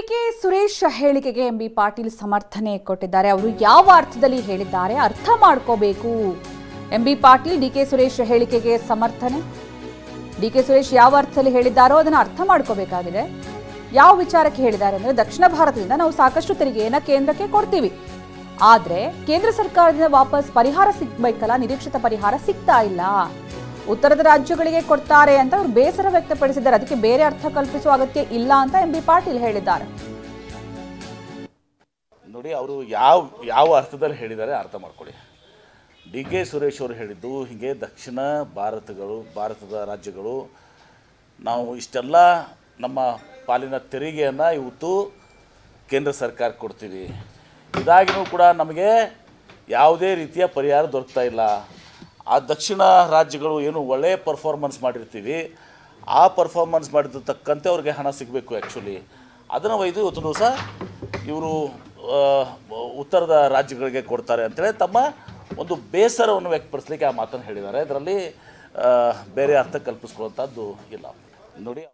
DK Suresh ಹೇಳಿಕೆಗೆ MB Patil ಸಮರ್ಥನೆ ಕೊಟ್ಟಿದ್ದಾರೆ. ಅವರು ಯಾವ ಅರ್ಥದಲ್ಲಿ ಹೇಳಿದ್ದಾರೆ ಅರ್ಥ ಮಾಡ್ಕೋಬೇಕು. ಎಂಬಿ ಪಾಟೀಲ್ ಡಿಕೆ ಸುರೇಶ್ ಹೇಳಿಕೆಗೆ ಸಮರ್ಥನೆ. ಡಿಕೆ ಸುರೇಶ್ ಯಾವ ಅರ್ಥದಲ್ಲಿ ಹೇಳಿದ್ದಾರೋ ಅದನ್ನು ಅರ್ಥ ಮಾಡ್ಕೋಬೇಕಾಗಿದೆ. ಯಾವ ವಿಚಾರಕ್ಕೆ ಹೇಳಿದ್ದಾರೆ ಅಂದರೆ, ದಕ್ಷಿಣ ಭಾರತದಿಂದ ನಾವು ಸಾಕಷ್ಟು ತೆರಿಗೆಯನ್ನು ಕೇಂದ್ರಕ್ಕೆ ಕೊಡ್ತೀವಿ, ಆದರೆ ಕೇಂದ್ರ ಸರ್ಕಾರದಿಂದ ವಾಪಸ್ ಪರಿಹಾರ ಸಿಗಬೇಕಲ್ಲ, ನಿರೀಕ್ಷಿತ ಪರಿಹಾರ ಸಿಗ್ತಾ ಇಲ್ಲ, ಉತ್ತರದ ರಾಜ್ಯಗಳಿಗೆ ಕೊಡ್ತಾರೆ ಅಂತ ಅವರು ಬೇಸರ ವ್ಯಕ್ತಪಡಿಸಿದ್ದಾರೆ. ಅದಕ್ಕೆ ಬೇರೆ ಅರ್ಥ ಕಲ್ಪಿಸುವ ಅಗತ್ಯ ಇಲ್ಲ ಅಂತ ಎಂಬಿ ಪಾಟೀಲ್ ಹೇಳಿದ್ದಾರೆ. ನೋಡಿ, ಅವರು ಯಾವ ಅರ್ಥದಲ್ಲಿ ಹೇಳಿದ್ದಾರೆ ಅರ್ಥ ಮಾಡ್ಕೊಳ್ಳಿ. ಡಿ ಕೆ ಸುರೇಶ್ ಅವರು ಹೇಳಿದ್ದು ಹೀಗೆ ದಕ್ಷಿಣ ಭಾರತದ ರಾಜ್ಯಗಳು ನಾವು ಇಷ್ಟೆಲ್ಲ ನಮ್ಮ ಪಾಲಿನ ತೆರಿಗೆಯನ್ನು ಇವತ್ತು ಕೇಂದ್ರ ಸರ್ಕಾರ ಕೊಡ್ತೀವಿ, ಇದಾಗಿಯೂ ಕೂಡ ನಮಗೆ ಯಾವುದೇ ರೀತಿಯ ಪರಿಹಾರ ದೊರಕ್ತಾ ಇಲ್ಲ. ಆ ದಕ್ಷಿಣ ರಾಜ್ಯಗಳು ಏನು ಒಳ್ಳೆಯ ಪರ್ಫಾರ್ಮೆನ್ಸ್ ಮಾಡಿರ್ತೀವಿ, ಆ ಪರ್ಫಾರ್ಮೆನ್ಸ್ ಮಾಡಿದ ತಕ್ಕಂತೆ ಅವ್ರಿಗೆ ಹಣ ಸಿಗಬೇಕು. ಆ್ಯಕ್ಚುಲಿ ಅದನ್ನು ಒಯ್ದು ಇವತ್ತು ದಿವಸ ಇವರು ಉತ್ತರದ ರಾಜ್ಯಗಳಿಗೆ ಕೊಡ್ತಾರೆ ಅಂತೇಳಿ ತಮ್ಮ ಒಂದು ಬೇಸರವನ್ನು ವ್ಯಕ್ತಪಡಿಸಲಿಕ್ಕೆ ಆ ಮಾತನ್ನು ಹೇಳಿದ್ದಾರೆ. ಇದರಲ್ಲಿ ಬೇರೆ ಅರ್ಥ ಕಲ್ಪಿಸ್ಕೊಳ್ಳುವಂಥದ್ದು ಇಲ್ಲ. ನೋಡಿ.